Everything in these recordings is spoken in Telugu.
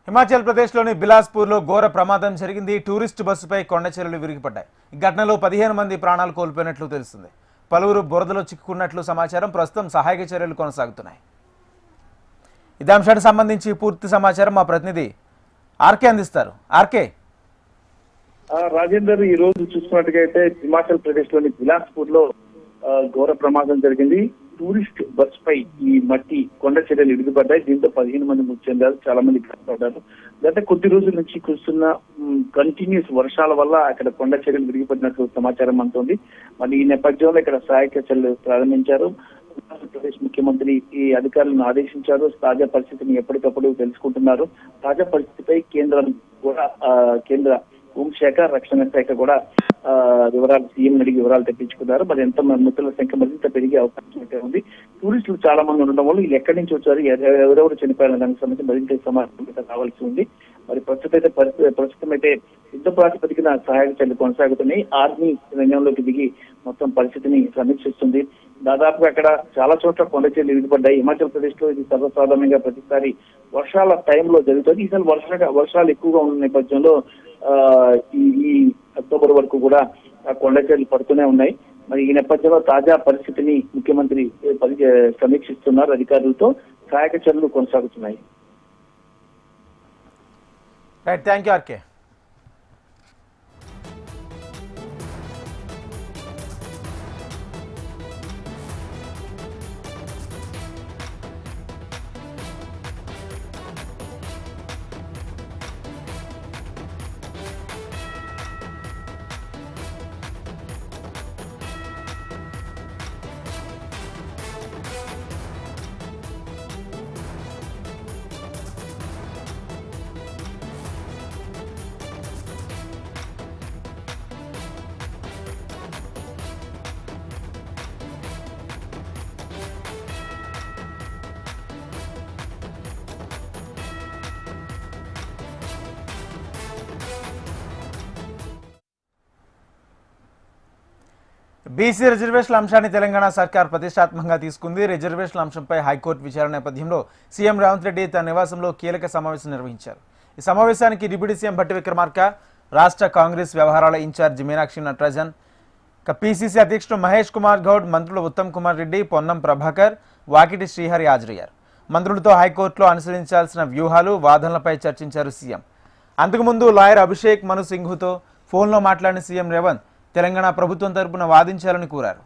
హిమాచల్ ప్రదేశ్లోని బిలాస్పూర్లో ఘోర ప్రమాదం జరిగింది. టూరిస్ట్ బస్సుపై కొండచెరువులు విరిగిపడ్డాయి. ఈ ఘటనలో 15 మంది ప్రాణాలు కోల్పోయినట్లు తెలుస్తుంది. పలువురు బురదలో చిక్కుకున్నట్లు సమాచారం. ప్రస్తుతం సహాయక చర్యలు కొనసాగుతున్నాయి. ఇదే అంశానికి సంబంధించి పూర్తి సమాచారం మా ప్రతినిధి ఆర్కే అందిస్తారు. ఆర్కే. రాజేందర్, ఈ రోజు చూసుకున్నట్టుగా అయితే హిమాచల్ ప్రదేశ్ లోని బిలాస్పూర్ లో ఘోర ప్రమాదం జరిగింది. టూరిస్ట్ బస్ పై ఈ మట్టి కొండ చర్యలు ఇరుగుపడ్డాయి. దీంతో 15 మంది మృతి చెందారు, చాలా మంది గాయపడ్డారు. గత కొద్ది రోజుల నుంచి కురుస్తున్న కంటిన్యూస్ వర్షాల వల్ల అక్కడ కొండ చర్యలు విరిగిపడినట్లు సమాచారం అందుతోంది. మరి ఈ నేపథ్యంలో ఇక్కడ సహాయక చర్యలు ప్రారంభించారు. ఆంధ్రప్రదేశ్ ముఖ్యమంత్రి ఈ అధికారులను ఆదేశించారు. తాజా పరిస్థితిని ఎప్పటికప్పుడు తెలుసుకుంటున్నారు. తాజా పరిస్థితిపై కేంద్ర హోంశాఖ, రక్షణ శాఖ కూడా వివరాలు సీఎం అడిగి వివరాలు తెప్పించుకున్నారు. మరి ఎంత మృతుల సంఖ్య మరింత పెరిగే అవకాశం అయితే ఉంది. టూరిస్టులు చాలా మంది ఉండడం వల్ల వీళ్ళు ఎక్కడి నుంచి వచ్చారు, ఎవరెవరు చనిపోయిన దానికి సంబంధించి మరింత సమాచారం కావాల్సి ఉంది. మరి ప్రస్తుతం అయితే యుద్ధ ప్రాతిపదికన సహాయక చర్యలు కొనసాగుతున్నాయి. ఆర్మీ రంగంలోకి దిగి మొత్తం పరిస్థితిని సమీక్షిస్తుంది. దాదాపుగా అక్కడ చాలా చోట్ల కొండ చర్యలు విడిపడ్డాయి. హిమాచల్ ప్రదేశ్ లో ఇది సర్వసాధారణంగా ప్రతిసారి వర్షాల టైంలో జరుగుతుంది. ఈసారి వర్షాలు ఎక్కువగా ఉన్న నేపథ్యంలో ఈ అక్టోబర్ వరకు కూడా కొండ చర్యలు పడుతూనే ఉన్నాయి. మరి ఈ నేపథ్యంలో తాజా పరిస్థితిని ముఖ్యమంత్రి సమీక్షిస్తున్నారు. అధికారులతో సహాయక చర్యలు కొనసాగుతున్నాయి. Right, thank you RK. BC రిజర్వేషన్ల అంశాన్ని తెలంగాణ సర్కార్ ప్రతిష్టాత్మకంగా తీసుకుంది. రిజర్వేషన్ల అంశంపై హైకోర్టు విచారణ నేపథ్యంలో సీఎం రేవంత్ రెడ్డి తన నివాసంలో కీలక సమావేశం నిర్వహించారు. ఈ సమావేశానికి డిప్యూటీ సీఎం భట్టి విక్రమార్క, రాష్ట్ర కాంగ్రెస్ వ్యవహారాల ఇన్ఛార్జి మీనాక్షి నటరాజన్, పీసీసీ అధ్యక్షుడు మహేష్ కుమార్ గౌడ్, మంత్రులు ఉత్తమ్ కుమార్ రెడ్డి, పొన్నం ప్రభాకర్, వాకిటి శ్రీహరి హాజరయ్యారు. మంత్రులతో హైకోర్టులో అనుసరించాల్సిన వ్యూహాలు, వాదనలపై చర్చించారు సీఎం. అంతకుముందు లాయర్ అభిషేక్ మను సింఘుతో ఫోన్లో మాట్లాడిన సీఎం రేవంత్ తెలంగాణ ప్రభుత్వం తరపున వాదించాలని కోరారు.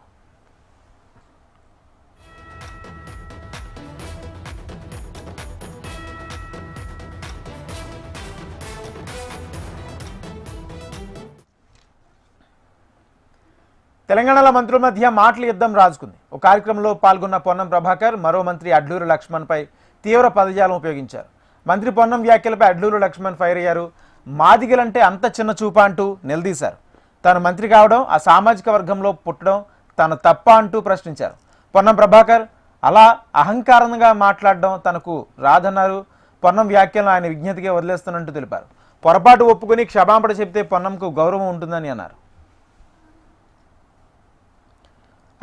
తెలంగాణలో మంత్రుల మధ్య మాటల యుద్ధం రాజుకుంది. ఒక కార్యక్రమంలో పాల్గొన్న పొన్నం ప్రభాకర్ మరో మంత్రి అడ్లూరు లక్ష్మణ్పై తీవ్ర పదజాలం ఉపయోగించారు. మంత్రి పొన్నం వ్యాఖ్యలపై అడ్లూరు లక్ష్మణ్ ఫైర్ అయ్యారు. మాదిగలంటే అంత చిన్న చూప అంటూ నిలదీశారు. తాను మంత్రి కావడం, ఆ సామాజిక వర్గంలో పుట్టడం తను తప్ప అంటూ ప్రశ్నించారు. పొన్నం ప్రభాకర్ అలా అహంకారంగా మాట్లాడడం తనకు రాదన్నారు. పొన్నం వ్యాఖ్యలను ఆయన విజ్ఞతగా వదిలేస్తున్నట్టు తెలిపారు. పొరపాటు ఒప్పుకుని క్షమాపణ చెబితే పొన్నంకు గౌరవం ఉంటుందని అన్నారు.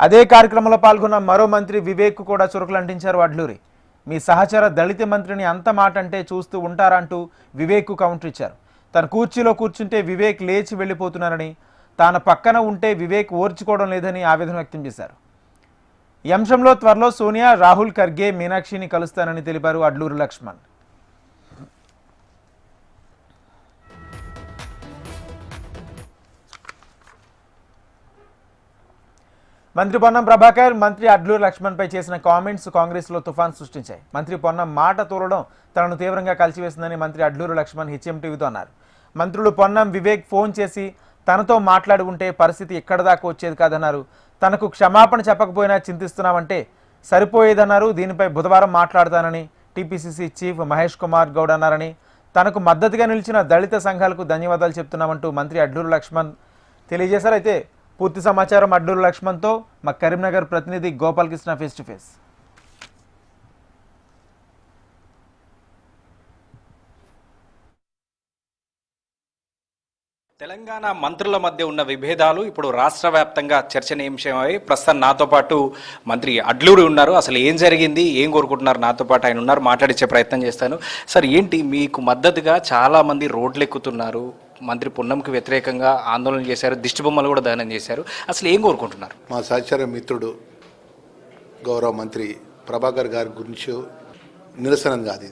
అదే కార్యక్రమంలో పాల్గొన్న మరో మంత్రి వివేక్ కూడా చురుకులు అంటించారు అడ్లూరి. మీ సహచర దళిత మంత్రిని అంత మాట అంటే చూస్తూ ఉంటారంటూ వివేక్ కౌంటర్ ఇచ్చారు. తన కుర్చీలో కూర్చుంటే వివేక్ లేచి వెళ్ళిపోతున్నారని, తాను పక్కన ఉంటే వివేక్ ఓర్చుకోవడం లేదని ఆవేదన వ్యక్తం చేశారు. ఈ అంశంలో త్వరలో సోనియా, రాహుల్ ఖర్గే, మీనాక్షిని కలుస్తానని తెలిపారు అడ్లూరు లక్ష్మణ్. మంత్రి పొన్నం ప్రభాకర్, మంత్రి అడ్లూరు లక్ష్మణ్పై చేసిన కామెంట్స్ కాంగ్రెస్లో తుఫాన్ సృష్టించాయి. మంత్రి పొన్నం మాట తోలడం తనను తీవ్రంగా కలిసివేసిందని మంత్రి అడ్లూరు లక్ష్మణ్ హెచ్ఎంటీవీతో అన్నారు. మంత్రులు పొన్నం, వివేక్ ఫోన్ చేసి తనతో మాట్లాడి ఉంటే పరిస్థితి ఎక్కడ దాకా వచ్చేది కాదన్నారు. తనకు క్షమాపణ చెప్పకపోయినా చింతిస్తున్నామంటే సరిపోయేదన్నారు. దీనిపై బుధవారం మాట్లాడతానని టీపీసీసీ చీఫ్ మహేష్ కుమార్ గౌడ్ అన్నారని, తనకు మద్దతుగా నిలిచిన దళిత సంఘాలకు ధన్యవాదాలు చెప్తున్నామంటూ మంత్రి అడ్లూరు లక్ష్మణ్ తెలియజేశారు. అయితే పూర్తి సమాచారం అడ్లూరు లక్ష్మణ్తో మా కరీంనగర్ ప్రతినిధి Gopalakrishna face to face. Telangana మంత్రుల మధ్య ఉన్న విభేదాలు ఇప్పుడు రాష్ట్ర వ్యాప్తంగా చర్చనీయాంశమై ప్రస్తుతం నాతో పాటు మంత్రి అడ్లూరు ఉన్నారు. అసలు ఏం జరిగింది, ఏం కోరుకుంటున్నారు, నాతో పాటు ఆయన ఉన్నారు, మాట్లాడించే ప్రయత్నం చేస్తాను. సార్, ఏంటి మీకు మద్దతుగా చాలా మంది రోడ్లు ఎక్కుతున్నారు, మంత్రి పున్నంకి వ్యతిరేకంగా ఆందోళన చేశారు, దిష్టి బొమ్మలు కూడా దహనం చేశారు. అసలు ఏం కోరుకుంటున్నారు? మా సహచర మిత్రుడు గౌరవ మంత్రి ప్రభాకర్ గారి గురించి నిరసన కాదు,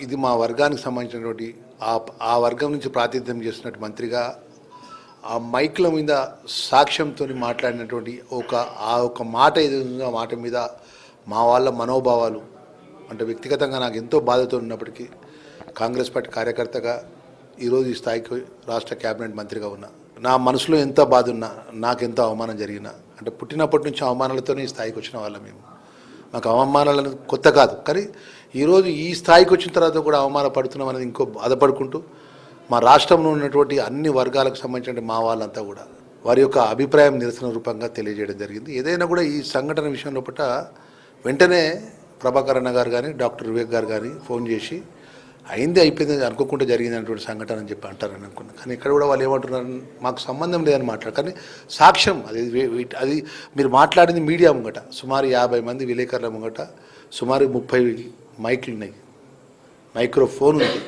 ఇది మా వర్గానికి సంబంధించినటువంటి ఆ వర్గం నుంచి ప్రాతినిధ్యం చేస్తున్నటువంటి మంత్రిగా ఆ మైక్ల మీద సాక్ష్యంతో మాట్లాడినటువంటి ఒక మాట ఏది ఉందో ఆ మాట మీద మా వాళ్ళ మనోభావాలు అంటే వ్యక్తిగతంగా నాకు ఎంతో బాధతో ఉన్నప్పటికీ కాంగ్రెస్ పార్టీ కార్యకర్తగా ఈరోజు ఈ స్థాయికి రాష్ట్ర కేబినెట్ మంత్రిగా ఉన్నా. నా మనసులో ఎంత బాధ ఉన్నా, నాకెంత అవమానం జరిగినా, అంటే పుట్టినప్పటి నుంచి అవమానాలతోనే ఈ స్థాయికి వచ్చిన వాళ్ళం మేము. మాకు అవమానాలను కొత్త కాదు, కానీ ఈరోజు ఈ స్థాయికి వచ్చిన తర్వాత కూడా అవమానపడుతున్నాం అనేది ఇంకో బాధపడుకుంటూ మా రాష్ట్రంలో ఉన్నటువంటి అన్ని వర్గాలకు సంబంధించిన మా వాళ్ళంతా కూడా వారి యొక్క అభిప్రాయం నిరసన రూపంగా తెలియజేయడం జరిగింది. ఏదైనా కూడా ఈ సంఘటన విషయంలో పట్ల వెంటనే ప్రభాకర్ అన్న గారు కానీ డాక్టర్ వివేక్ గారు కానీ ఫోన్ చేసి అయిపోయింది అనుకోకుండా జరిగింది అనేటువంటి సంఘటన అని చెప్పి అంటారని అనుకున్నాను. కానీ ఇక్కడ కూడా వాళ్ళు ఏమంటున్నారు, మాకు సంబంధం లేదని మాట్లాడారు. కానీ సాక్ష్యం అది మీరు మాట్లాడింది మీడియా ముంగట, సుమారు 50 మంది విలేకరుల ముంగట, సుమారు 30 మైక్లు ఉన్నాయి, మైక్రోఫోన్ ఉంది.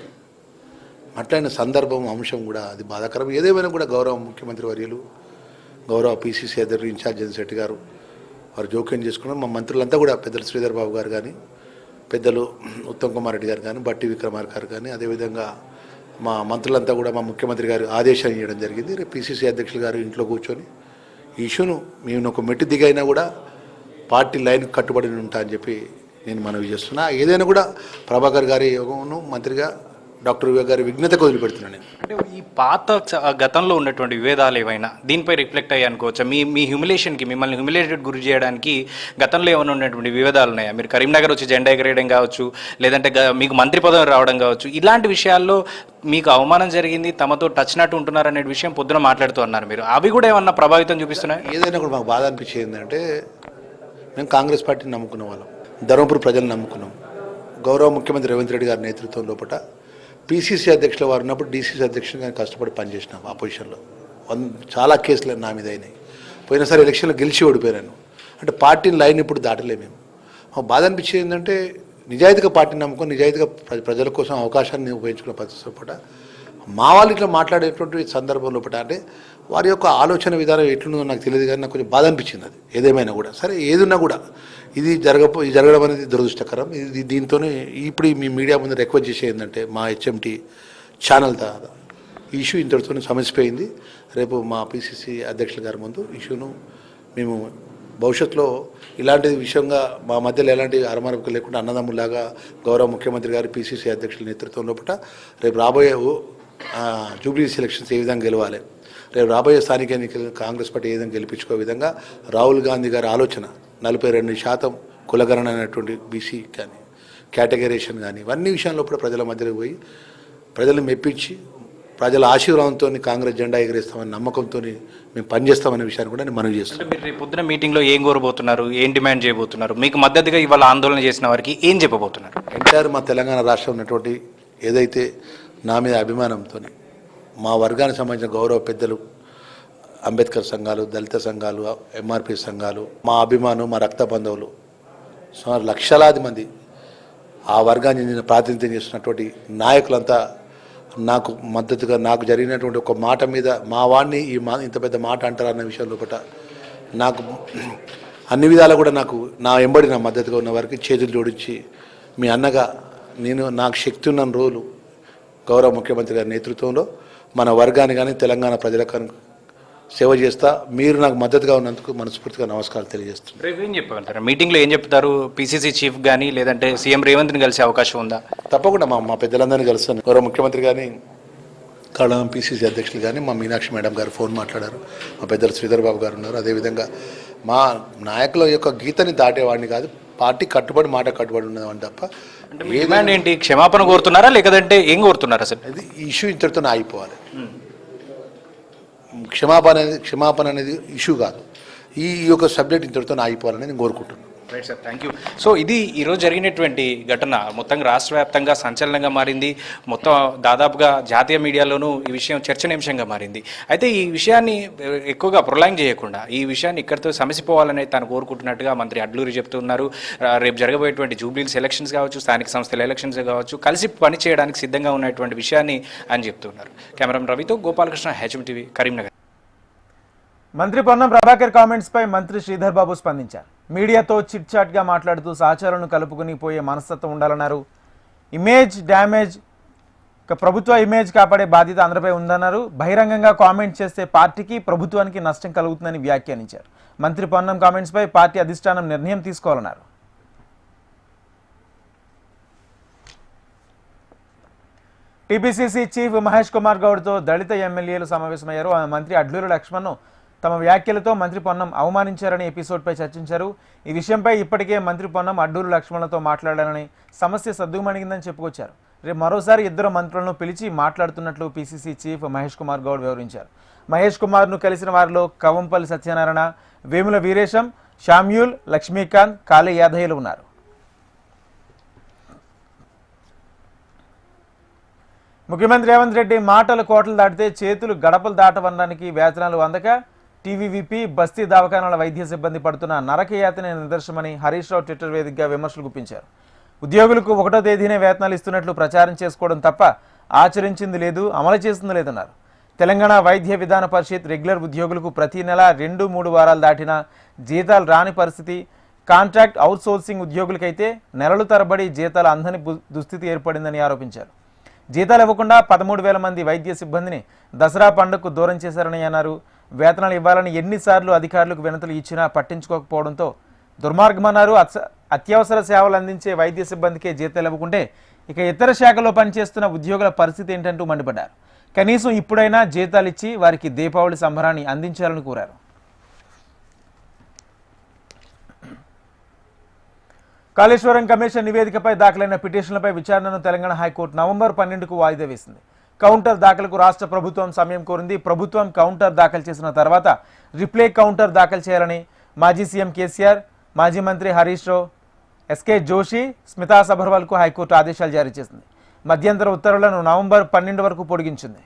మాట్లాడిన సందర్భం అంశం కూడా అది బాధాకరం. ఏదేమైనా కూడా గౌరవ ముఖ్యమంత్రి వర్యులు, గౌరవ పిసిసి అధ్యక్షుడు ఇన్ఛార్జ్ జగన్శెట్టి గారు వారు జోక్యం చేసుకున్నారు. మా మంత్రులంతా కూడా పెద్దలు శ్రీధర్ బాబు గారు కానీ, పెద్దలు ఉత్తమ్ కుమార్ రెడ్డి గారు కానీ, బట్టి విక్రమార్క గారు కానీ, అదేవిధంగా మా మంత్రులంతా కూడా మా ముఖ్యమంత్రి గారు ఆదేశాలు ఇవ్వడం జరిగింది. రేపు పిసిసి అధ్యక్షులు గారు ఇంట్లో కూర్చొని ఈ ఇష్యూను మేము ఒక మెట్టు దిగైనా కూడా పార్టీ లైన్ కట్టుబడి ఉంటా అని చెప్పి నేను మనవి చేస్తున్నా. ఏదైనా కూడా ప్రభాకర్ గారి యోగమును మంత్రిగా డాక్టర్ వివేక్ గారి విజ్ఞతకు వదిలిపెడుతున్నాను నేను. అంటే ఈ పాత గతంలో ఉన్నటువంటి విభేదాలు ఏవైనా దీనిపై రిఫ్లెక్ట్ అయ్యి అనుకోవచ్చా? మీ హ్యూమిలేషన్కి, మిమ్మల్ని హ్యూమిలేటెడ్ గురి చేయడానికి గతంలో ఏమైనా ఉన్నటువంటి విభేదాలు ఉన్నాయా? మీరు కరీంనగర్ వచ్చి జెండా ఎగరేయడం కావచ్చు, లేదంటే మీకు మంత్రి పదవి రావడం కావచ్చు, ఇలాంటి విషయాల్లో మీకు అవమానం జరిగింది, తమతో టచ్ నట్టు ఉంటున్నారు అనే విషయం పొద్దున మాట్లాడుతూ అన్నారు మీరు. అవి కూడా ఏమన్నా ప్రభావితం చూపిస్తున్నాయి? ఏదైనా కూడా మాకు బాధ అనిపించేది ఏంటంటే, మేము కాంగ్రెస్ పార్టీని నమ్ముకున్న వాళ్ళం, ధర్మపురి ప్రజలను నమ్ముకున్నాం. గౌరవ ముఖ్యమంత్రి రేవంత్ రెడ్డి గారి నేతృత్వం లోపల పిసిసి అధ్యక్షుల వారు ఉన్నప్పుడు డిసిసి అధ్యక్షులుగా కష్టపడి పనిచేసినాం. ఆపోజిషన్లో చాలా కేసులు నా మీద అయినాయి. పోయినసారి ఎలక్షన్లో గెలిచి ఓడిపోయాను. అంటే పార్టీని లైన్ ఇప్పుడు దాటలేము మేము. మాకు బాధ అనిపించేది ఏంటంటే, నిజాయితీగా పార్టీని నమ్ముకొని నిజాయితీగా ప్రజల కోసం అవకాశాన్ని ఉపయోగించుకున్న పరిస్థితి పూట మా వాళ్ళు ఇట్లా మాట్లాడేటువంటి సందర్భం లోపల అంటే వారి యొక్క ఆలోచన విధానం ఎట్లుందో నాకు తెలియదు, కానీ నాకు కొంచెం బాధ అనిపించింది. అది ఏదేమైనా కూడా సరే, ఏదున్నా కూడా ఇది జరగడం అనేది దురదృష్టకరం. ఇది దీంతోనే ఇప్పుడు మీ మీడియా ముందు రిక్వెస్ట్ చేసేది ఏంటంటే, మా హెచ్ఎంటీ ఛానల్ ద్వారా ఈ ఇష్యూ ఇంతటితోనే సమసిపోయింది. రేపు మా పిసిసి అధ్యక్షుల గారి ముందు ఇష్యూను మేము భవిష్యత్తులో ఇలాంటి విషయంగా మా మధ్యలో ఎలాంటి అరమరపు లేకుండా అన్నదమ్ములాగా గౌరవ ముఖ్యమంత్రి గారి పిసిసి అధ్యక్షుల నేతృత్వం లోపల రేపు రాబోయే జూబ్లీ ఎలక్షన్స్ ఏ విధంగా గెలవాలి, రేపు రాబోయే స్థానిక ఎన్నికలు కాంగ్రెస్ పార్టీ ఏ విధంగా గెలిపించుకో విధంగా రాహుల్ గాంధీ గారి ఆలోచన 42% కులగణన అనేటువంటి బీసీ కానీ కేటగరేషన్ కానీ ఇవన్నీ విషయంలో కూడా ప్రజల మధ్యలో పోయి ప్రజలను మెప్పించి ప్రజల ఆశీర్వాదంతో కాంగ్రెస్ జెండా ఎగరేస్తామని నమ్మకంతో మేము పనిచేస్తామనే విషయాన్ని కూడా నేను మనవి చేస్తున్నాను. మీరు రేపు పొద్దున మీటింగ్లో ఏం కోరబోతున్నారు, ఏం డిమాండ్ చేయబోతున్నారు, మీకు మద్దతుగా ఇవాళ ఆందోళన చేసిన వారికి ఏం చెప్పబోతున్నారు? ఎన్టీఆర్ మా తెలంగాణ రాష్ట్రం ఉన్నటువంటి ఏదైతే నా మీద అభిమానంతో మా వర్గానికి సంబంధించిన గౌరవ పెద్దలు, అంబేద్కర్ సంఘాలు, దళిత సంఘాలు, ఎంఆర్పి సంఘాలు, మా అభిమానం, మా రక్త బంధువులు సుమారు లక్షలాది మంది ఆ వర్గాన్ని నేను ప్రాతినిధ్యం చేస్తున్నటువంటి నాయకులంతా నాకు మద్దతుగా నాకు జరిగినటువంటి ఒక మాట మీద మా వాడిని ఇంత పెద్ద మాట అంటారన్న విషయం లోపల నాకు అన్ని విధాలా కూడా నా ఎంబడి నా మద్దతుగా ఉన్న వారికి చేతులు జోడించి మీ అన్నగా నేను నాకు శక్తి ఉన్న రోజులు గౌరవ ముఖ్యమంత్రి గారి నేతృత్వంలో మన వర్గాన్ని కానీ తెలంగాణ ప్రజలకు కానీ సేవ చేస్తా. మీరు నాకు మద్దతుగా ఉన్నందుకు మనస్ఫూర్తిగా నమస్కారాలు తెలియజేస్తున్నాను. రేపు ఏం చెప్పగలుగుతారు మీటింగ్లో, ఏం చెప్తారు? పిసిసి చీఫ్ కానీ లేదంటే సీఎం రేవంత్ని కలిసే అవకాశం ఉందా? తప్పకుండా మా పెద్దలందరినీ కలుస్తాను. గౌరవ ముఖ్యమంత్రి కానీ, కళ పిసిసి అధ్యక్షులు కానీ, మా మీనాక్షి మేడం గారు ఫోన్ మాట్లాడారు, మా పెద్దలు శ్రీధర్ బాబు గారు ఉన్నారు. అదేవిధంగా మా నాయకుల యొక్క గీతని దాటేవాడిని కాదు, పార్టీ కట్టుబడి మాట కట్టుబడి ఉన్నదని తప్ప. డిమాండ్ ఏంటి? క్షమాపణ కోరుతున్నారా లేదంటే ఏం కోరుతున్నారు? అసలు అది ఇష్యూ ఇంతటితో ఆగిపోవాలి. క్షమాపణ అనేది ఇష్యూ కాదు. ఈ యొక్క సబ్జెక్ట్ ఇంతటితో ఆగిపోవాలని నేను కోరుకుంటున్నాను. Right sir, thank you. So ఇది ఈరోజు జరిగినటువంటి ఘటన మొత్తం రాష్ట్ర వ్యాప్తంగా సంచలనంగా మారింది. మొత్తం దాదాపుగా జాతీయ మీడియాలోనూ ఈ విషయం చర్చనీయాంశంగా మారింది. అయితే ఈ విషయాన్ని ఎక్కువగా ప్రొలాంగ్ చేయకుండా ఈ విషయాన్ని ఇక్కడితో సమసిపోవాలని తాను కోరుకుంటున్నట్టుగా మంత్రి అడ్లూరి చెప్తున్నారు. రేపు జరగబోయేటువంటి జూబ్లీస్ ఎలక్షన్స్ కావచ్చు, స్థానిక సంస్థల ఎలక్షన్స్ కావచ్చు, కలిసి పని చేయడానికి సిద్ధంగా ఉన్నటువంటి విషయాన్ని ఆయన చెప్తున్నారు. కెమెరామెన్ రవితో గోపాలకృష్ణ, హెచ్ఎం టీవీ, కరీంనగర్. మంత్రి పొన్నం ప్రభాకర్ కామెంట్స్ పై మంత్రి శ్రీధర్ బాబు స్పందించారు. మీడియాతో చిట్ చాట్ గా మాట్లాడుతూ సహచరులను కలుపుకుని పోయే మనస్తత్వం ఉండాలన్నారు. ఇమేజ్ డ్యామేజ్, ప్రభుత్వ ఇమేజ్ కాపాడే బాధ్యత అందరిపై ఉందన్నారు. బహిరంగంగా కామెంట్ చేస్తే పార్టీకి ప్రభుత్వానికి నష్టం కలుగుతుందని వ్యాఖ్యానించారు. మంత్రి పొన్నం కామెంట్స్ పై పార్టీ అధిష్టానం నిర్ణయం తీసుకోవాలన్నారు. టీపీసీసీ చీఫ్ మహేష్ కుమార్ గౌడ్తో దళిత ఎమ్మెల్యేలు సమావేశమయ్యారు. మంత్రి అడ్లూరి లక్ష్మణ్ను తమ వ్యాఖ్యలతో మంత్రి పొన్నం అవమానించారని ఎపిసోడ్పై చర్చించారు. ఈ విషయంపై ఇప్పటికే మంత్రి పొన్నం అడ్లూరి లక్ష్మణ్లతో మాట్లాడారని, సమస్య సద్దుమణిగిందని చెప్పుకొచ్చారు. రేపు మరోసారి ఇద్దరు మంత్రులను పిలిచి మాట్లాడుతున్నట్లు పీసీసీ చీఫ్ మహేష్ కుమార్ గౌడ్ వివరించారు. మహేష్ కుమార్ను కలిసిన వారిలో కవంపల్లి సత్యనారాయణ, వేముల వీరేశం, షామ్యూల్, లక్ష్మీకాంత్, కాళీ యాదయ్యలు ఉన్నారు. ముఖ్యమంత్రి రేవంత్ రెడ్డి మాటలు కోటలు దాటితే చేతులు గడపలు దాటవనడానికి వేతనాలు అందక టీవీవీపీ, బస్తీ దవాఖానాల వైద్య సిబ్బంది పడుతున్న నరకయాతనే నిదర్శనమని హరీష్ రావు ట్విట్టర్ వేదికగా విమర్శలు గుప్పించారు. ఉద్యోగులకు 1వ తేదీనే వేతనాలు ఇస్తున్నట్లు ప్రచారం చేసుకోవడం తప్ప ఆచరించింది లేదు, అమలు చేస్తుంది లేదన్నారు. తెలంగాణ వైద్య విధాన పరిషత్ రెగ్యులర్ ఉద్యోగులకు ప్రతి నెల 2-3 వారాలు దాటినా జీతాలు రాని పరిస్థితి. కాంట్రాక్ట్ అవుట్సోర్సింగ్ ఉద్యోగులకైతే నెలలు తరబడి జీతాలు అందని దుస్థితి ఏర్పడిందని ఆరోపించారు. జీతాలు ఇవ్వకుండా 13,000 మంది వైద్య సిబ్బందిని దసరా పండుగకు దూరం చేశారని అన్నారు. వేతనాలు ఇవ్వాలని ఎన్నిసార్లు అధికారులకు వినతులు ఇచ్చినా పట్టించుకోకపోవడంతో దుర్మార్గమన్నారు. అత్యవసర సేవలు అందించే వైద్య సిబ్బందికే జీతాలు ఇవ్వకుంటే ఇక ఇతర శాఖలో పనిచేస్తున్న ఉద్యోగుల పరిస్థితి ఏంటంటూ మండిపడ్డారు. కనీసం ఇప్పుడైనా జీతాలు ఇచ్చి వారికి దీపావళి సంబరాన్ని అందించాలని కోరారు. కాళేశ్వరం కమిషన్ నివేదికపై దాఖలైన పిటిషన్లపై విచారణను తెలంగాణ హైకోర్టు నవంబర్ 12కు వాయిదా వేసింది. కౌంటర్ దాఖలకు రాష్ట్ర ప్రభుత్వం సమయం కోరింది. ప్రభుత్వం కౌంటర్ దాఖలు చేసిన తర్వాత రిప్లే కౌంటర్ దాఖలు చేయాలని మాజీ సీఎం కేసీఆర్, మాజీ మంత్రి హరీష్ రావు, ఎస్కే జోషి, స్మితా సబర్వాల్కు హైకోర్టు ఆదేశాలు జారీ చేసింది. మధ్యంతర ఉత్తర్వులను నవంబర్ 12 వరకు పొడిగించింది.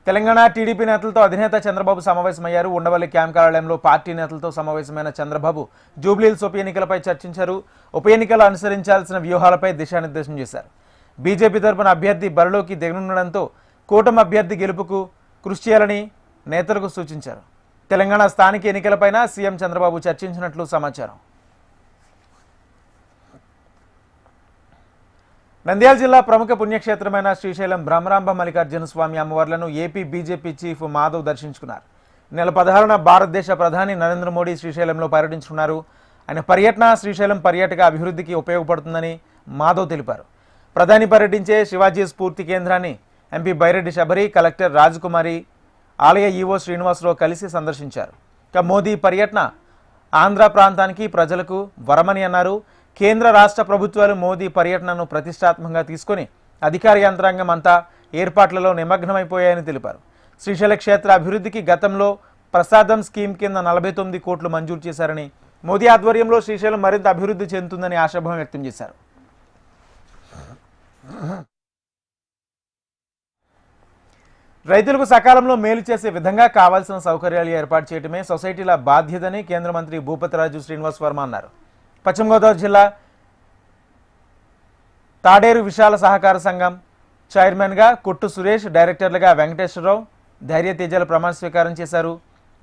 తెలంగాణ టీడీపీ నేతలతో అధినేత చంద్రబాబు సమావేశమయ్యారు. ఉండవల్లి క్యాంప్ కార్యాలయంలో పార్టీ నేతలతో సమావేశమైన చంద్రబాబు జూబ్లీహిల్స్ ఉప ఎన్నికలపై చర్చించారు. ఉప ఎన్నికలు అనుసరించాల్సిన వ్యూహాలపై దిశానిర్దేశం చేశారు. బీజేపీ తరపున అభ్యర్థి బరిలోకి దిగనుండడంతో కూటమి అభ్యర్థి గెలుపుకు కృషి చేయాలని నేతలకు సూచించారు. తెలంగాణ స్థానిక ఎన్నికలపైన సీఎం చంద్రబాబు చర్చించినట్లు సమాచారం. నంద్యాల జిల్లా ప్రముఖ పుణ్యక్షేత్రమైన శ్రీశైలం బ్రహ్మరాంబ మల్లికార్జున స్వామి అమ్మవార్లను ఏపీ బీజేపీ చీఫ్ మాధవ్ దర్శించుకున్నారు. నెల 16న భారతదేశ ప్రధాని నరేంద్ర మోడీ శ్రీశైలంలో పర్యటించుకున్నారు. ఆయన పర్యటన శ్రీశైలం పర్యాటక అభివృద్ధికి ఉపయోగపడుతుందని మాధవ్ తెలిపారు. ప్రధాని పర్యటించే శివాజీ స్ఫూర్తి కేంద్రాన్ని ఎంపీ బైరెడ్డి శబరి, కలెక్టర్ రాజకుమారి, ఆలయ ఈవో శ్రీనివాసరావు కలిసి సందర్శించారు. ఇక మోదీ పర్యటన ఆంధ్ర ప్రాంతానికి ప్రజలకు వరమని అన్నారు. కేంద్ర రాష్ట్ర ప్రభుత్వాలు మోదీ పర్యటనను ప్రతిష్టాత్మకంగా తీసుకొని అధికార యంత్రాంగం అంతా ఏర్పాట్లలో నిమగ్నమైపోయాయని తెలిపారు. శ్రీశైల క్షేత్ర అభివృద్ధికి గతంలో ప్రసాదం స్కీమ్ కింద 49 కోట్లు మంజూరు చేశారని, మోదీ ఆధ్వర్యంలో శ్రీశైలం మరింత అభివృద్ధి చెందుతుందని ఆశాభావం వ్యక్తం చేశారు. రైతులకు సకాలంలో మేలు చేసే విధంగా కావాల్సిన సౌకర్యాలు ఏర్పాటు చేయడమే సొసైటీల బాధ్యతని కేంద్ర మంత్రి భూపతిరాజు శ్రీనివాస్ వర్మ అన్నారు. పశ్చిమ గోదావరి జిల్లా తాడేరు విశాల సహకార సంఘం చైర్మన్గా కుట్టు సురేష్, డైరెక్టర్లుగా వెంకటేశ్వరరావు, ధైర్య తేజాలు ప్రమాణ స్వీకారం చేశారు.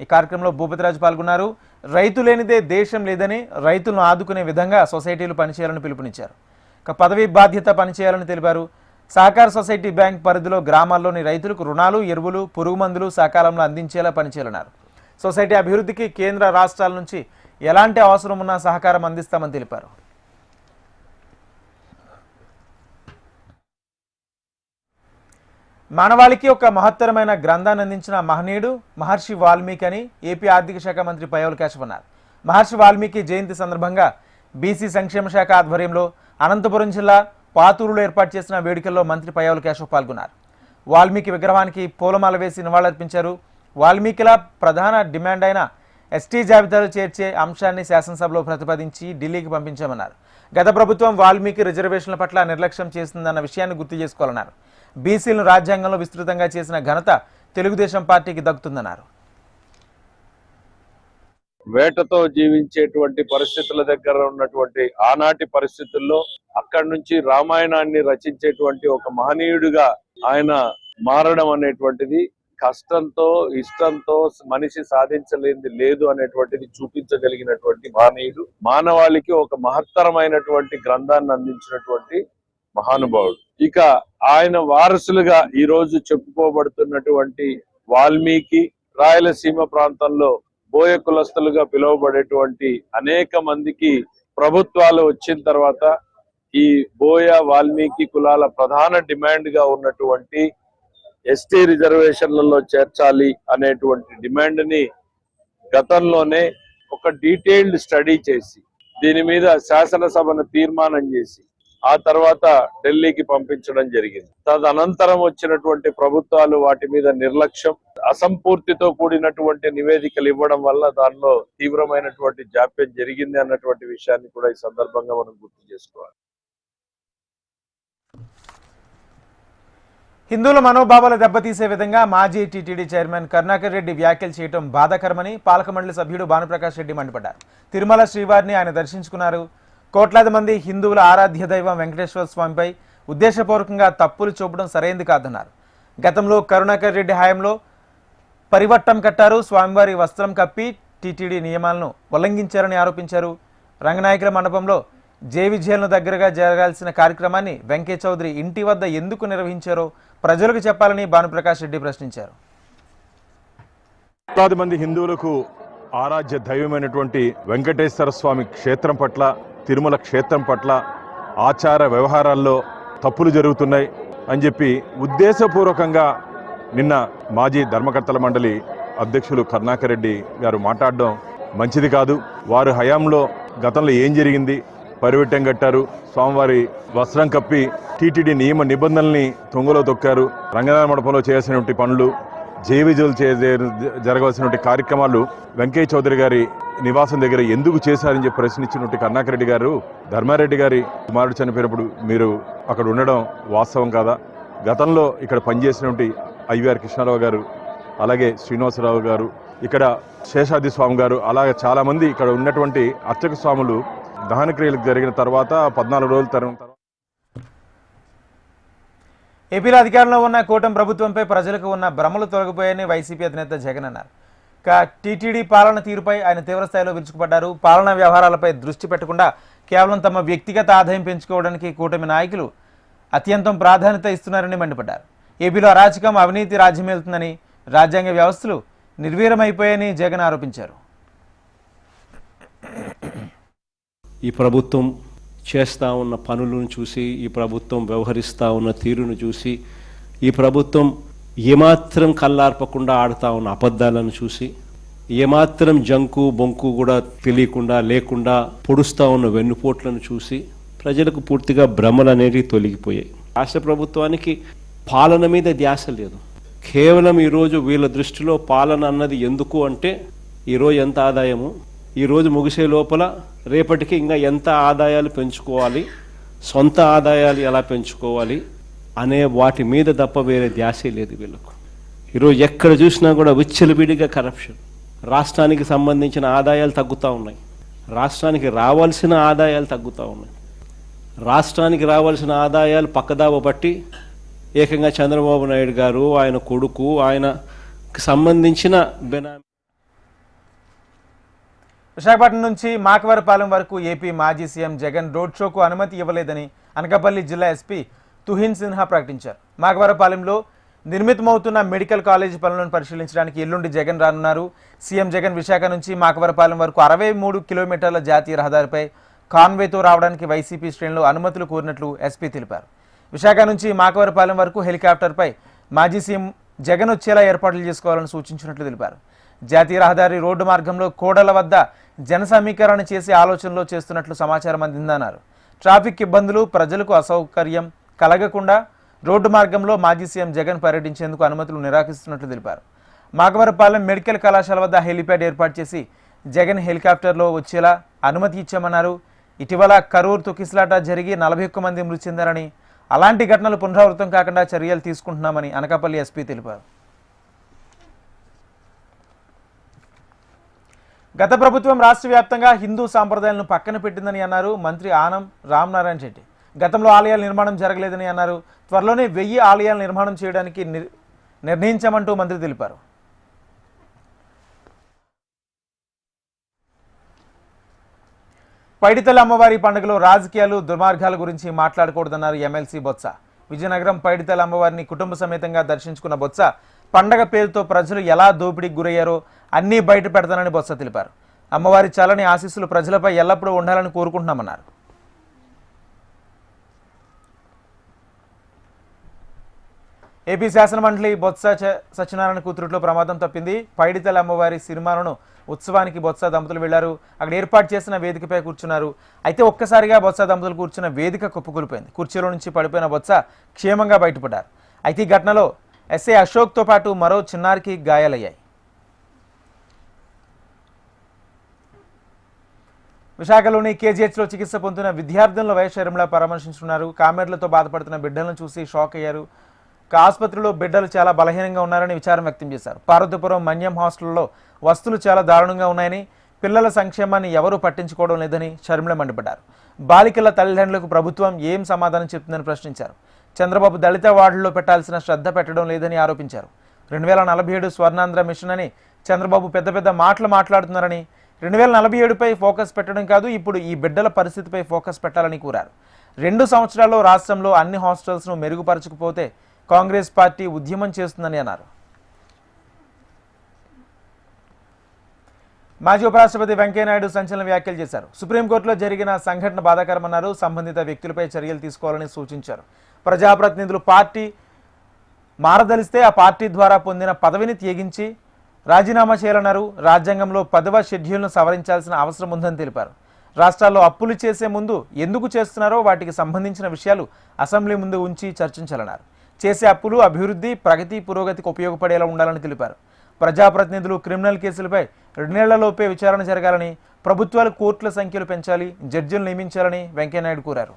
ఈ కార్యక్రమంలో భూపతిరాజు పాల్గొన్నారు. రైతు లేనిదే దేశం లేదని, రైతులను ఆదుకునే విధంగా సొసైటీలు పనిచేయాలని పిలుపునిచ్చారు. పదవి బాధ్యత పనిచేయాలని తెలిపారు. సహకార సొసైటీ బ్యాంక్ పరిధిలో గ్రామాల్లోని రైతులకు రుణాలు, ఎరువులు, పురుగు మందులు సకాలంలో అందించేలా పనిచేయాలన్నారు. సొసైటీ అభివృద్ధికి కేంద్ర రాష్ట్రాల నుంచి ఎలాంటి అవసరం ఉన్నా సహకారం అందిస్తామని తెలిపారు. మానవాళికి ఒక మహత్తరమైన గ్రంథాన్ని అందించిన మహనీయుడు మహర్షి వాల్మీకి అని ఏపీ ఆర్థిక శాఖ మంత్రి పయ్యావుల కేశవ్ అన్నారు. మహర్షి వాల్మీకి జయంతి సందర్భంగా బీసీ సంక్షేమ శాఖ ఆధ్వర్యంలో అనంతపురం జిల్లా పాతూరులో ఏర్పాటు చేసిన వేడుకల్లో మంత్రి పయ్యావుల కేశవ్ పాల్గొన్నారు. వాల్మీకి విగ్రహానికి పూలమాల వేసి నివాళులర్పించారు. వాల్మీకిల ప్రధాన డిమాండ్ అయిన ఎస్టీ జాబితాలో చేర్చే అంశాన్ని శాసనసభలో ప్రతిపాదించి ఢిల్లీకి పంపించామన్నారు. గత ప్రభుత్వం వాల్మీకి రిజర్వేషన్ల పట్ల నిర్లక్ష్యం చేస్తుందన్న విషయాన్ని గుర్తు చేసుకోవాలన్నారు. బీసీలను రాజ్యాంగంలో విస్తృతంగా చేసిన ఘనత తెలుగుదేశం పార్టీకి దక్కుతుందన్నారు. వేటతో జీవించేటువంటి పరిస్థితుల దగ్గర ఉన్నటువంటి ఆనాటి పరిస్థితుల్లో అక్కడి నుంచి రామాయణాన్ని రచించేటువంటి ఒక మహనీయుడిగా ఆయన మారడం అనేటువంటిది కష్టంతో ఇష్టంతో మనిషి సాధించలేనిది లేదు అనేటువంటిది చూపించగలిగినటువంటి మహనీయుడు, మానవాళికి ఒక మహత్తరమైనటువంటి గ్రంథాన్ని అందించినటువంటి మహానుభావుడు. ఇక ఆయన వారసులుగా ఈ రోజు చెప్పుకోబడుతున్నటువంటి వాల్మీకి, రాయలసీమ ప్రాంతంలో బోయ కులస్తులుగా పిలువబడేటువంటి అనేక మందికి ప్రభుత్వాలు వచ్చిన తర్వాత ఈ బోయ వాల్మీకి కులాల ప్రధాన డిమాండ్ గా ఉన్నటువంటి ఎస్టీ రిజర్వేషన్లలో చేర్చాలి అనేటువంటి డిమాండ్ ని గతంలోనే ఒక డీటెయిల్డ్ స్టడీ చేసి దీని మీద శాసనసభను తీర్మానం చేసి ఆ తర్వాత ఢిల్లీకి పంపించడం జరిగింది. తదనంతరం వచ్చినటువంటి ప్రభుత్వాలు వాటి మీద నిర్లక్ష్యం, అసంపూర్తితో కూడినటువంటి నివేదికలు ఇవ్వడం వల్ల దానిలో తీవ్రమైనటువంటి జాప్యం జరిగింది అన్నటువంటి విషయాన్ని కూడా ఈ సందర్భంగా మనం గుర్తు చేసుకోవాలి. హిందువుల మనోభావాలు దెబ్బతీసే విధంగా మాజీ టీటీడీ చైర్మన్ కరుణాకర్ రెడ్డి వ్యాఖ్యలు చేయడం బాధాకరమని పాలకమండలి సభ్యుడు భానుప్రకాష్ రెడ్డి మండిపడ్డారు. తిరుమల శ్రీవారిని ఆయన దర్శించుకున్నారు. కోట్లాది మంది హిందువుల ఆరాధ్య దైవం వెంకటేశ్వర స్వామిపై ఉద్దేశపూర్వకంగా తప్పులు చూపడం సరైంది కాదన్నారు. గతంలో కరుణాకర్ రెడ్డి హయాంలో పరివట్టం కట్టారు, స్వామివారి వస్త్రం కప్పి టీటీడీ నియమాలను ఉల్లంఘించారని ఆరోపించారు. రంగనాయకుల మండపంలో జేవిజేలను దగ్గరగా జరగాల్సిన కార్యక్రమాన్ని వెంకయ్య చౌదరి ఇంటి వద్ద ఎందుకు నిర్వహించారో ప్రజలకు చెప్పాలని భానుప్రకాష్ రెడ్డి ప్రశ్నించారు. కోట్లాది మంది హిందువులకు ఆరాధ్య దైవమైనటువంటి వెంకటేశ్వర స్వామి క్షేత్రం పట్ల, తిరుమల క్షేత్రం పట్ల ఆచార వ్యవహారాల్లో తప్పులు జరుగుతున్నాయి అని చెప్పి ఉద్దేశపూర్వకంగా నిన్న మాజీ ధర్మకర్తల మండలి అధ్యక్షులు కరుణాకర్ రెడ్డి గారు మాట్లాడడం మంచిది కాదు. వారు హయాంలో గతంలో ఏం జరిగింది, పరివెట్టం కట్టారు, స్వామివారి వస్త్రం కప్పి టీటీడీ నియమ నిబంధనల్ని తొంగలో తొక్కారు, రంగనాథ మండపంలో చేయాల్సినటువంటి పనులు, జేవిజులు జరగవలసినటువంటి కార్యక్రమాలు వెంకయ్య చౌదరి గారి నివాసం దగ్గర ఎందుకు చేశారని చెప్పి ప్రశ్నించినటువంటి కరుణాకర్ రెడ్డి గారు, ధర్మారెడ్డి గారి కుమారుడు చనిపోయినప్పుడు మీరు అక్కడ ఉండడం వాస్తవం కాదా? గతంలో ఇక్కడ పనిచేసినటువంటి ఐవీఆర్ కృష్ణారావు గారు, అలాగే శ్రీనివాసరావు గారు, ఇక్కడ శేషాద్రి స్వామి గారు, అలాగే చాలామంది ఇక్కడ ఉన్నటువంటి అర్చక స్వాములు దహన క్రియలకు జరిగిన తర్వాత 14 రోజుల తర్వాత ఏపీలో అధికారంలో ఉన్న కూటమి ప్రభుత్వంపై ప్రజలకు ఉన్న భ్రమలు తొలగిపోయాయని వైసీపీ అధినేత జగన్ అన్నారు. టీటీడీ పాలన తీరుపై ఆయన తీవ్రస్థాయిలో విరుచుకుపడ్డారు. పాలనా వ్యవహారాలపై దృష్టి పెట్టకుండా కేవలం తమ వ్యక్తిగత ఆదాయం పెంచుకోవడానికి కూటమి నాయకులు అత్యంతం ప్రాధాన్యత ఇస్తున్నారని మండిపడ్డారు. ఏపీలో అరాచకం, అవినీతి రాజ్యమేలుతుందని, రాజ్యాంగ వ్యవస్థలు నిర్వీర్యమైపోయాయని జగన్ ఆరోపించారు. ఈ ప్రభుత్వం చేస్తూ ఉన్న పనులను చూసి, ఈ ప్రభుత్వం వ్యవహరిస్తూ ఉన్న తీరును చూసి, ఈ ప్రభుత్వం ఏమాత్రం కళ్ళార్పకుండా ఆడుతూ ఉన్న అబద్ధాలను చూసి, ఏమాత్రం జంకు బొంకు కూడా తెలియకుండా లేకుండా పొడుస్తూ ఉన్న వెన్నుపోట్లను చూసి ప్రజలకు పూర్తిగా భ్రమలు అనేవి తొలగిపోయాయి. రాష్ట్ర ప్రభుత్వానికి పాలన మీద ధ్యాస లేదు. కేవలం ఈరోజు వీళ్ళ దృష్టిలో పాలన అన్నది ఎందుకు అంటే, ఈరోజు ఎంత ఆదాయము, ఈరోజు ముగిసే లోపల రేపటికి ఇంకా ఎంత ఆదాయాలు పెంచుకోవాలి, సొంత ఆదాయాలు ఎలా పెంచుకోవాలి అనే వాటి మీద తప్ప వేరే ధ్యాసే లేదు వీళ్ళకు. ఈరోజు ఎక్కడ చూసినా కూడా విచ్చలవిడిగా కరప్షన్. రాష్ట్రానికి సంబంధించిన ఆదాయాలు తగ్గుతూ ఉన్నాయి, రాష్ట్రానికి రావాల్సిన ఆదాయాలు తగ్గుతూ ఉన్నాయి. రాష్ట్రానికి రావాల్సిన ఆదాయాలు పక్కదావ బట్టి ఏకంగా చంద్రబాబు నాయుడు గారు, ఆయన కొడుకు, ఆయనకు సంబంధించిన బెనామీ. విశాఖపట్నం నుంచి మాకవరపాలెం వరకు ఏపీ మాజీ సీఎం జగన్ రోడ్ షోకు అనుమతి ఇవ్వలేదని అనకాపల్లి జిల్లా ఎస్పీ తుహిన్ సిన్హా ప్రకటించారు. మాకవరపాలెంలో నిర్మితమవుతున్న మెడికల్ కాలేజీ పనులను పరిశీలించడానికి ఎల్లుండి జగన్ రానున్నారు. సీఎం జగన్ విశాఖ నుంచి మాకవరపాలెం వరకు 63 కిలోమీటర్ల జాతీయ రహదారిపై కాన్వేతో రావడానికి వైసీపీ శ్రేణులు అనుమతులు కోరినట్లు ఎస్పీ తెలిపారు. విశాఖ నుంచి మాకవరపాలెం వరకు హెలికాప్టర్పై మాజీ సీఎం జగన్ వచ్చేలా ఏర్పాట్లు చేసుకోవాలని సూచించినట్లు తెలిపారు. జాతీయ రహదారి రోడ్డు మార్గంలో కోడల వద్ద జన సమీకరణ చేసే ఆలోచనలో చేస్తున్నట్లు సమాచారం అందిందన్నారు. ట్రాఫిక్ ఇబ్బందులు, ప్రజలకు అసౌకర్యం కలగకుండా రోడ్డు మార్గంలో మాజీ సీఎం జగన్ పర్యటించేందుకు అనుమతులు నిరాకరిస్తున్నట్లు తెలిపారు. మాగవరపాలెం మెడికల్ కళాశాల వద్ద హెలిప్యాడ్ ఏర్పాటు చేసి జగన్ హెలికాప్టర్లో వచ్చేలా అనుమతి ఇచ్చామన్నారు. ఇటీవల కరూర్ తొక్కిసలాట జరిగి 41 మంది మృతి చెందారని, అలాంటి ఘటనలు పునరావృతం కాకుండా చర్యలు తీసుకుంటున్నామని అనకాపల్లి ఎస్పీ తెలిపారు. గత ప్రభుత్వం రాష్ట్ర వ్యాప్తంగా హిందూ సాంప్రదాయాలను పక్కన పెట్టిందని అన్నారు మంత్రి ఆనం రామనారాయణ రెడ్డి. గతంలో ఆలయాల నిర్మాణం జరగలేదని అన్నారు. త్వరలోనే 1000 ఆలయాల నిర్మాణం చేయడానికి నిర్ణయించామంటూ మంత్రి తెలిపారు. పైడితల్లి అమ్మవారి పండుగలో రాజకీయాలు దుర్మార్గాల గురించి మాట్లాడకూడదన్నారు ఎమ్మెల్సీ బొత్స. విజయనగరం పైడితల్లి అమ్మవారిని కుటుంబ సమేతంగా దర్శించుకున్న బొత్స పండగ పేరుతో ప్రజలు ఎలా దోపిడీకి గురయ్యారో అన్నీ బయట పెడతానని బొత్స తెలిపారు. అమ్మవారి చల్లని ఆశీస్సులు ప్రజలపై ఎల్లప్పుడూ ఉండాలని కోరుకుంటున్నామన్నారు. ఏపీ శాసనమండలి బొత్స సత్యనారాయణ కూతురులో ప్రమాదం తప్పింది. పైడితల్లి అమ్మవారి సినిమాలను ఉత్సవానికి బొత్స దంపతులు వెళ్లారు. అక్కడ ఏర్పాటు చేసిన వేదికపై కూర్చున్నారు. అయితే ఒక్కసారిగా బొత్స దంపతులు కూర్చున్న వేదిక కుప్పకూలిపోయింది. కుర్చీలో నుంచి పడిపోయిన బొత్స క్షేమంగా బయటపడ్డారు. అయితే ఈ ఘటనలో ఎస్ఐ అశోక్తో పాటు మరో చిన్నారికి గాయాలయ్యాయి. విశాఖలోని కేజీహెచ్లో చికిత్స పొందుతున్న విద్యార్థులను వైఎస్ షర్మిల పరామర్శించుకున్నారు. కామెర్లతో బాధపడుతున్న బిడ్డలను చూసి షాక్ అయ్యారు. ఆసుపత్రిలో బిడ్డలు చాలా బలహీనంగా ఉన్నారని విచారం వ్యక్తం చేశారు. పార్వతీపురం మన్యం హాస్టల్లో వస్తువులు చాలా దారుణంగా ఉన్నాయని, పిల్లల సంక్షేమాన్ని ఎవరూ పట్టించుకోవడం లేదని షర్మిల మండిపడ్డారు. బాలికల తల్లిదండ్రులకు ప్రభుత్వం ఏం సమాధానం చెప్తుందని ప్రశ్నించారు. చంద్రబాబు దళిత వార్డుల్లో పెట్టాల్సిన శ్రద్ధ పెట్టడం లేదని ఆరోపించారు. 2047 స్వర్ణాంధ్ర మిషన్ అని చంద్రబాబు పెద్ద పెద్ద మాటలు మాట్లాడుతున్నారని, 2047పై ఫోకస్ పెట్టడం కాదు, ఇప్పుడు ఈ బిడ్డల పరిస్థితిపై ఫోకస్ పెట్టాలని కోరారు. 2 సంవత్సరాల్లో రాష్ట్రంలో అన్ని హాస్టల్స్ను మెరుగుపరచకపోతే కాంగ్రెస్ పార్టీ ఉద్యమం చేస్తుందని అన్నారు. మాజీ ఉపరాష్ట్రపతి వెంకయ్యనాయుడు సంచలన వ్యాఖ్యలు చేశారు. సుప్రీంకోర్టులో జరిగిన సంఘటన బాధాకరమన్నారు. సంబంధిత వ్యక్తులపై చర్యలు తీసుకోవాలని సూచించారు. ప్రజాప్రతినిధులు పార్టీ మారదలిస్తే ఆ పార్టీ ద్వారా పొందిన పదవిని త్యజించి రాజీనామా చేయాలన్నారు. రాజ్యాంగంలో 10వ షెడ్యూల్ను సవరించాల్సిన అవసరం ఉందని తెలిపారు. రాష్ట్రాల్లో అప్పులు చేసే ముందు ఎందుకు చేస్తున్నారో వాటికి సంబంధించిన విషయాలు అసెంబ్లీ ముందు ఉంచి చర్చించాలన్నారు. చేసే అప్పులు అభివృద్ధి, ప్రగతి, పురోగతికి ఉపయోగపడేలా ఉండాలని తెలిపారు. ప్రజాప్రతినిధులు క్రిమినల్ కేసులపై 2 నెలలలోపే విచారణ జరగాలని, ప్రభుత్వాలు కోర్టుల సంఖ్యలు పెంచాలి, జడ్జిలు నియమించాలని వెంకయ్యనాయుడు కోరారు.